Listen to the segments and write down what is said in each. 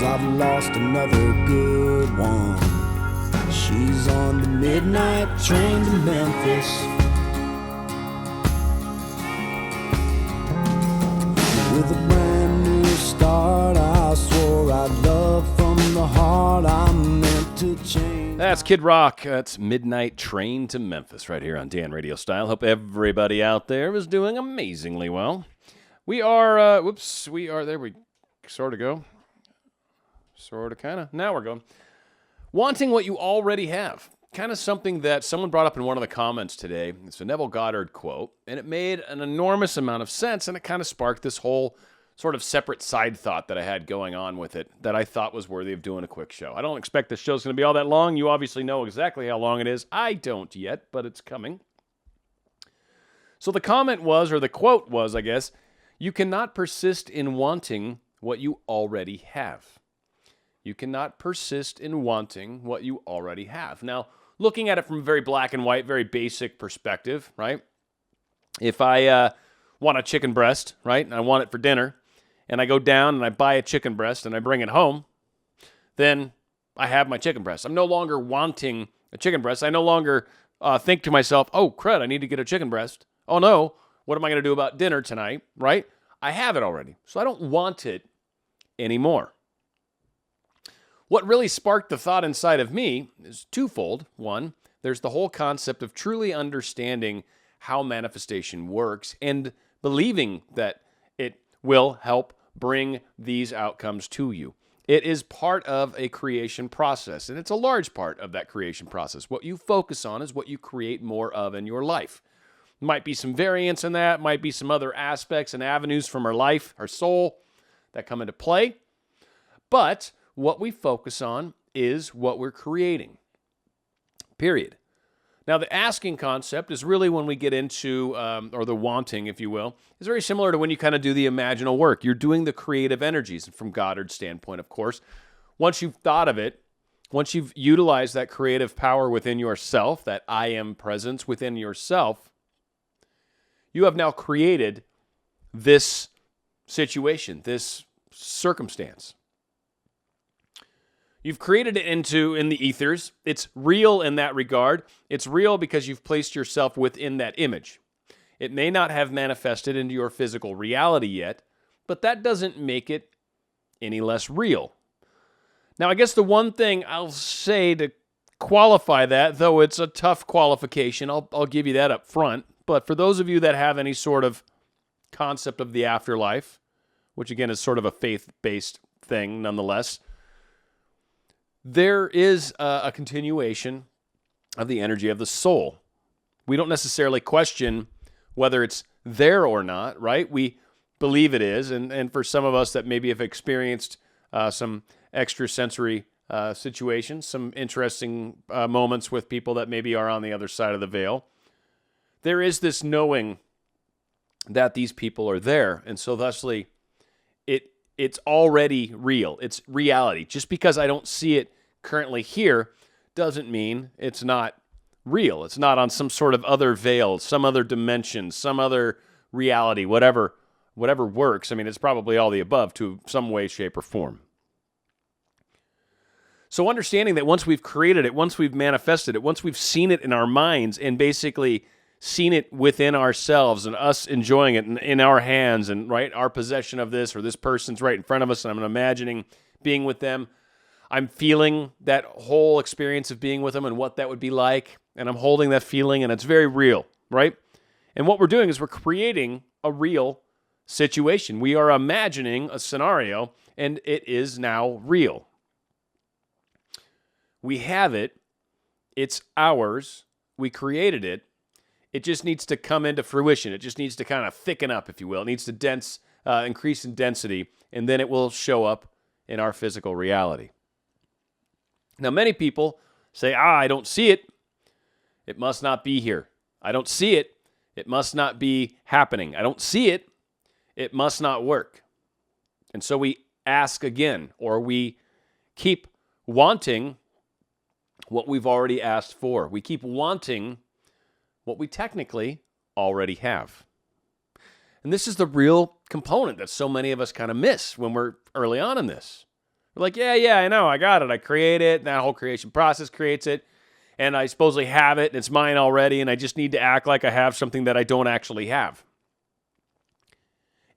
I've lost another good one. She's on the midnight train to Memphis. With a brand new start, I swore I'd love from the heart. I'm meant to change. That's Kid Rock. That's Midnight Train to Memphis right here on Dan RadioStyle. Hope everybody out there is doing amazingly well. We are, there we sort of go. Sort of, kind of. Now we're going. Wanting what you already have. Kind of something that someone brought up in one of the comments today. It's a Neville Goddard quote, and it made an enormous amount of sense, and it kind of sparked this whole sort of separate side thought that I had going on with it that I thought was worthy of doing a quick show. I don't expect this show's going to be all that long. You obviously know exactly how long it is. I don't yet, but it's coming. So the comment was, or the quote was, I guess, you cannot persist in wanting what you already have. You cannot persist in wanting what you already have. Now, looking at it from a very black and white, very basic perspective, right? If I want a chicken breast, right, and I want it for dinner, and I go down and I buy a chicken breast and I bring it home, then I have my chicken breast. I'm no longer wanting a chicken breast. I no longer think to myself, oh, crud, I need to get a chicken breast. Oh, no, what am I going to do about dinner tonight, right? I have it already, so I don't want it anymore. What really sparked the thought inside of me is twofold. One, there's the whole concept of truly understanding how manifestation works and believing that it will help bring these outcomes to you. It is part of a creation process, and it's a large part of that creation process. What you focus on is what you create more of in your life. Might be some variance in that, might be some other aspects and avenues from our life, our soul, that come into play. But what we focus on is what we're creating. Period. Now, the asking concept is really when we get into, or the wanting, if you will, is very similar to when you kind of do the imaginal work. You're doing the creative energies, from Goddard's standpoint, of course. Once you've thought of it, once you've utilized that creative power within yourself, that I am presence within yourself, you have now created this situation, this circumstance. You've created it in the ethers. It's real in that regard. It's real because you've placed yourself within that image. It may not have manifested into your physical reality yet, but that doesn't make it any less real. Now, I guess the one thing I'll say to qualify that, though it's a tough qualification, I'll give you that up front, but for those of you that have any sort of concept of the afterlife, which again is sort of a faith-based thing nonetheless, there is a continuation of the energy of the soul. We don't necessarily question whether it's there or not, right? We believe it is, and for some of us that maybe have experienced some extrasensory situations, some interesting moments with people that maybe are on the other side of the veil, there is this knowing that these people are there, and so thusly it's already real. It's reality. Just because I don't see it currently here doesn't mean it's not real. It's not on some sort of other veil, some other dimension, some other reality, whatever works. I mean, it's probably all the above to some way, shape, or form. So understanding that once we've created it, once we've manifested it, once we've seen it in our minds and basically seen it within ourselves and us enjoying it in our hands and right our possession of this, or this person's right in front of us and I'm imagining being with them, I'm feeling that whole experience of being with them and what that would be like, and I'm holding that feeling and it's very real, right? And what we're doing is we're creating a real situation. We are imagining a scenario and it is now real. We have it. It's ours. We created it. It just needs to come into fruition. It just needs to kind of thicken up, if you will. It needs to increase in density, and then it will show up in our physical reality. Now, many people say, I don't see it. It must not be here. I don't see it. It must not be happening. I don't see it. It must not work. And so we ask again, or we keep wanting what we've already asked for. We keep wanting what we technically already have. And this is the real component that so many of us kind of miss when we're early on in this. We're like, yeah, I know, I got it. I create it, and that whole creation process creates it, and I supposedly have it, and it's mine already, and I just need to act like I have something that I don't actually have.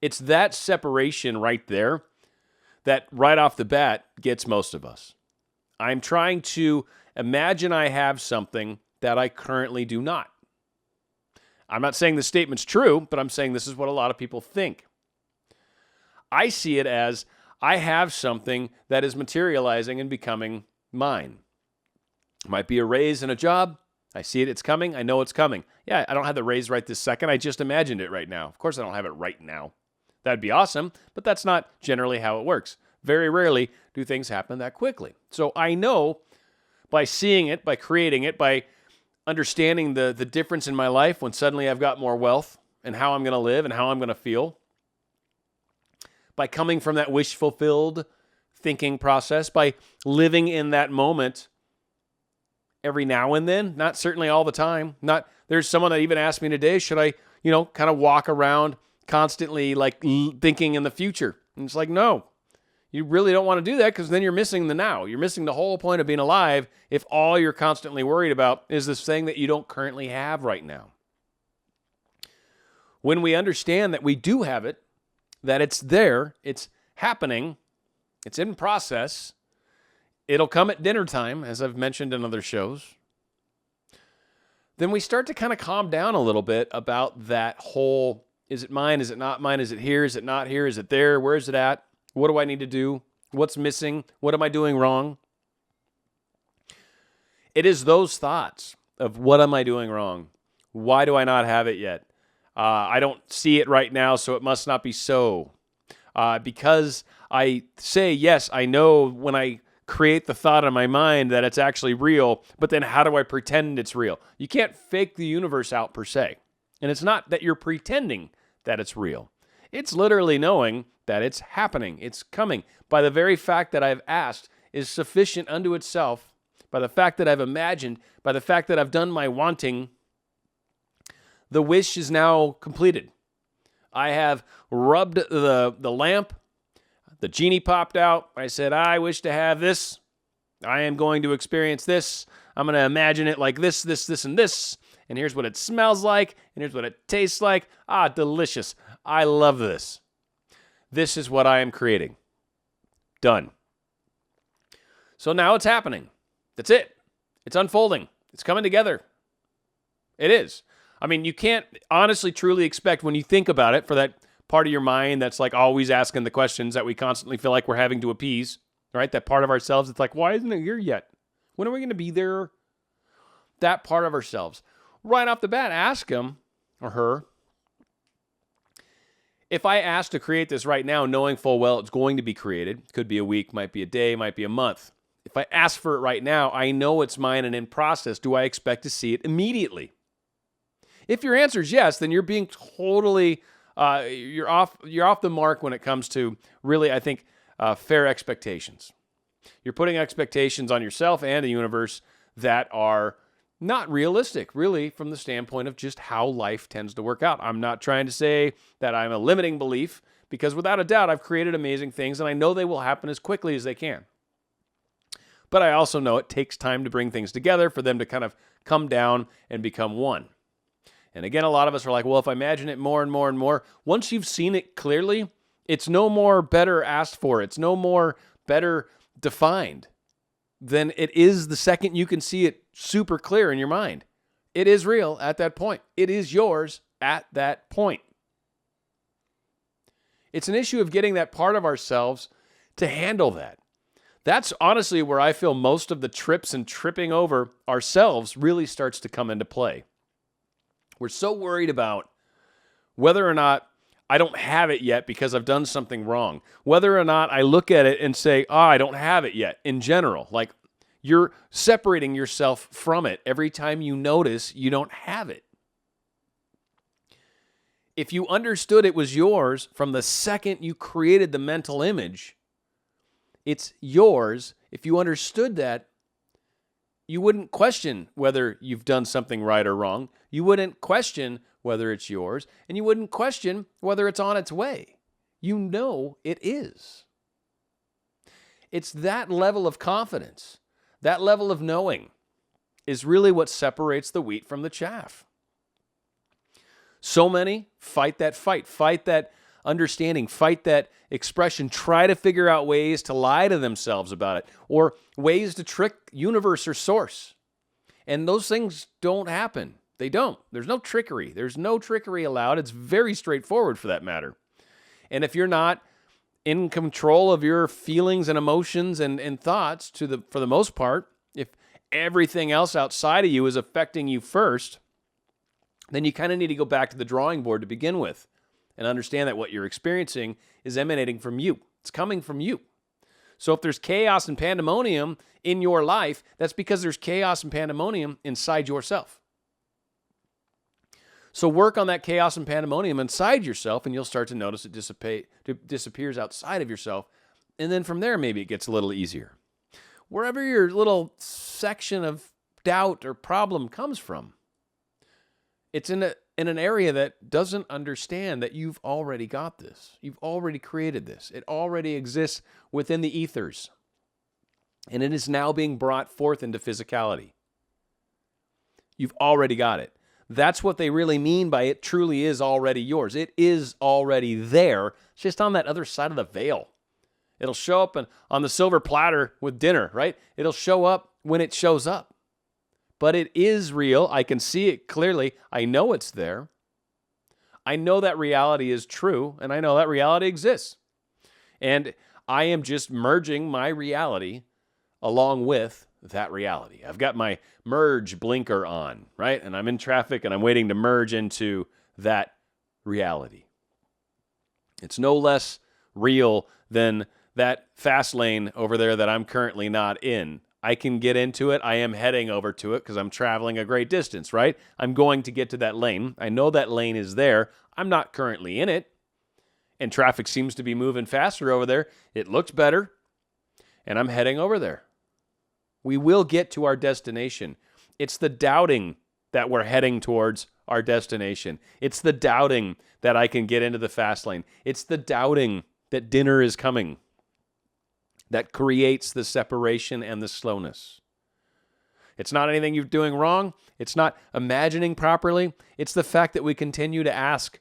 It's that separation right there that right off the bat gets most of us. I'm trying to imagine I have something that I currently do not. I'm not saying the statement's true, but I'm saying this is what a lot of people think. I see it as I have something that is materializing and becoming mine. It might be a raise in a job. I see it, it's coming. I know it's coming. Yeah, I don't have the raise right this second. I just imagined it right now. Of course, I don't have it right now. That'd be awesome, but that's not generally how it works. Very rarely do things happen that quickly. So I know by seeing it, by creating it, by understanding the difference in my life when suddenly I've got more wealth and how I'm going to live and how I'm going to feel, by coming from that wish-fulfilled thinking process, by living in that moment every now and then, not certainly all the time. There's someone that even asked me today, should I, kind of walk around constantly like thinking in the future? And it's like, no, you really don't want to do that, because then you're missing the now. You're missing the whole point of being alive if all you're constantly worried about is this thing that you don't currently have right now. When we understand that we do have it, that it's there, it's happening, it's in process, it'll come at dinner time, as I've mentioned in other shows, then we start to kind of calm down a little bit about that whole, is it mine, is it not mine, is it here, is it not here, is it there, where is it at, what do I need to do, what's missing, what am I doing wrong? It is those thoughts of what am I doing wrong, why do I not have it yet, I don't see it right now, so it must not be so. Because I say, yes, I know when I create the thought in my mind that it's actually real, but then how do I pretend it's real? You can't fake the universe out per se. And it's not that you're pretending that it's real. It's literally knowing that it's happening, it's coming. By the very fact that I've asked is sufficient unto itself, by the fact that I've imagined, by the fact that I've done my wanting, the wish is now completed. I have rubbed the lamp. The genie popped out. I said, I wish to have this. I am going to experience this. I'm going to imagine it like this, and this. And here's what it smells like. And here's what it tastes like. Ah, delicious. I love this. This is what I am creating. Done. So now it's happening. That's it. It's unfolding. It's coming together. It is. I mean, you can't honestly, truly expect when you think about it for that part of your mind that's like always asking the questions that we constantly feel like we're having to appease, right? That part of ourselves that's like, why isn't it here yet? When are we going to be there? That part of ourselves. Right off the bat, ask him or her, if I ask to create this right now, knowing full well it's going to be created, could be a week, might be a day, might be a month. If I ask for it right now, I know it's mine and in process. Do I expect to see it immediately? If your answer is yes, then you're being totally, you're off the mark when it comes to really, I think, fair expectations. You're putting expectations on yourself and the universe that are not realistic, really, from the standpoint of just how life tends to work out. I'm not trying to say that I'm a limiting belief, because without a doubt, I've created amazing things, and I know they will happen as quickly as they can. But I also know it takes time to bring things together for them to kind of come down and become one. And again, a lot of us are like, well, if I imagine it more and more and more, once you've seen it clearly, it's no more better asked for. It's no more better defined than it is the second you can see it super clear in your mind. It is real at that point. It is yours at that point. It's an issue of getting that part of ourselves to handle that. That's honestly where I feel most of the trips and tripping over ourselves really starts to come into play. We're so worried about whether or not I don't have it yet because I've done something wrong. Whether or not I look at it and say, I don't have it yet in general. Like you're separating yourself from it every time you notice you don't have it. If you understood it was yours from the second you created the mental image, it's yours. If you understood that, you wouldn't question whether you've done something right or wrong. You wouldn't question whether it's yours, and you wouldn't question whether it's on its way. You know it is. It's that level of confidence, that level of knowing is really what separates the wheat from the chaff. So many fight that understanding, fight that expression, try to figure out ways to lie to themselves about it or ways to trick universe or source. And those things don't happen. They don't. There's no trickery. There's no trickery allowed. It's very straightforward for that matter. And if you're not in control of your feelings and emotions and thoughts for the most part, if everything else outside of you is affecting you first, then you kind of need to go back to the drawing board to begin with and understand that what you're experiencing is emanating from you. It's coming from you. So if there's chaos and pandemonium in your life, that's because there's chaos and pandemonium inside yourself. So work on that chaos and pandemonium inside yourself, and you'll start to notice it disappears outside of yourself. And then from there, maybe it gets a little easier. Wherever your little section of doubt or problem comes from, it's in an area that doesn't understand that you've already got this. You've already created this. It already exists within the ethers. And it is now being brought forth into physicality. You've already got it. That's what they really mean by it truly is already yours. It is already there. It's just on that other side of the veil. It'll show up on the silver platter with dinner, right? It'll show up when it shows up. But it is real. I can see it clearly. I know it's there. I know that reality is true, and I know that reality exists. And I am just merging my reality along with that reality. I've got my merge blinker on, right? And I'm in traffic and I'm waiting to merge into that reality. It's no less real than that fast lane over there that I'm currently not in. I can get into it. I am heading over to it because I'm traveling a great distance, right? I'm going to get to that lane. I know that lane is there. I'm not currently in it. And traffic seems to be moving faster over there. It looks better. And I'm heading over there. We will get to our destination. It's the doubting that we're heading towards our destination. It's the doubting that I can get into the fast lane. It's the doubting that dinner is coming that creates the separation and the slowness. It's not anything you're doing wrong. It's not imagining properly. It's the fact that we continue to ask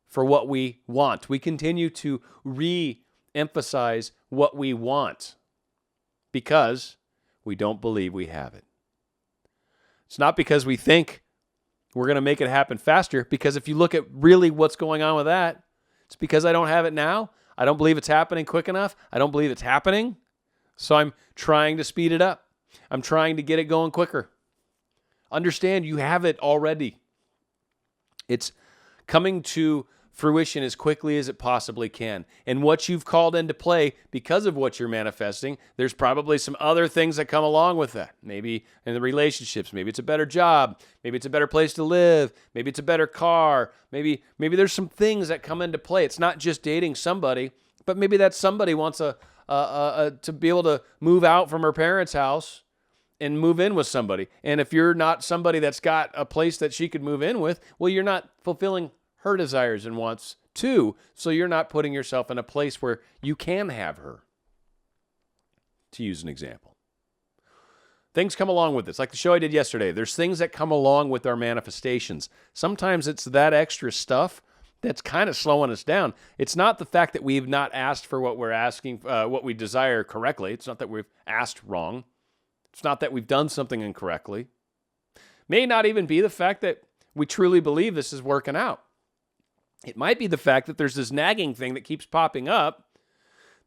for what we want. We continue to re-emphasize what we want because we don't believe we have it. It's not because we think we're going to make it happen faster, because if you look at really what's going on with that, it's because I don't have it now. I don't believe it's happening quick enough. I don't believe it's happening. So I'm trying to speed it up. I'm trying to get it going quicker. Understand you have it already. It's coming to fruition as quickly as it possibly can. And what you've called into play because of what you're manifesting, there's probably some other things that come along with that. Maybe in the relationships, maybe it's a better job, maybe it's a better place to live, maybe it's a better car, maybe there's some things that come into play. It's not just dating somebody, but maybe that somebody wants to be able to move out from her parents' house and move in with somebody. And if you're not somebody that's got a place that she could move in with, well, you're not fulfilling her desires and wants too, so you're not putting yourself in a place where you can have her, to use an example. Things come along with this, like the show I did yesterday. There's things that come along with our manifestations. Sometimes it's that extra stuff that's kind of slowing us down. It's not the fact that we've not asked for what we're asking, what we desire correctly. It's not that we've asked wrong. It's not that we've done something incorrectly. May not even be the fact that we truly believe this is working out. It might be the fact that there's this nagging thing that keeps popping up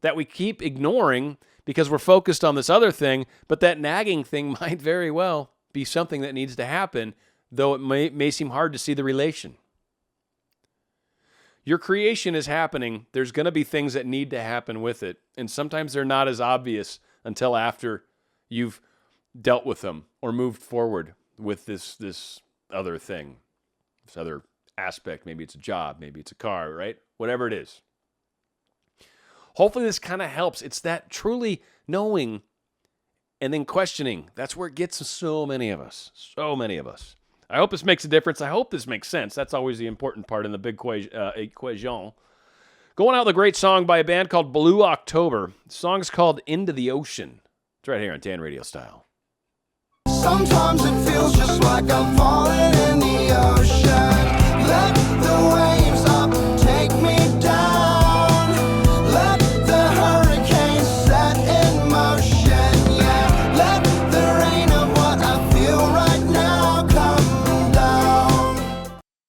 that we keep ignoring because we're focused on this other thing, but that nagging thing might very well be something that needs to happen, though it may seem hard to see the relation. Your creation is happening. There's going to be things that need to happen with it, and sometimes they're not as obvious until after you've dealt with them or moved forward with this other thing, this other aspect. Maybe it's a job, maybe it's a car, right? Whatever it is. Hopefully this kind of helps. It's that truly knowing and then questioning. That's where it gets so many of us. So many of us. I hope this makes a difference. I hope this makes sense. That's always the important part in the big equation. Going out with a great song by a band called Blue October. The song's called Into the Ocean. It's right here on Dan Radio Style. Sometimes it feels just like I'm falling in the ocean.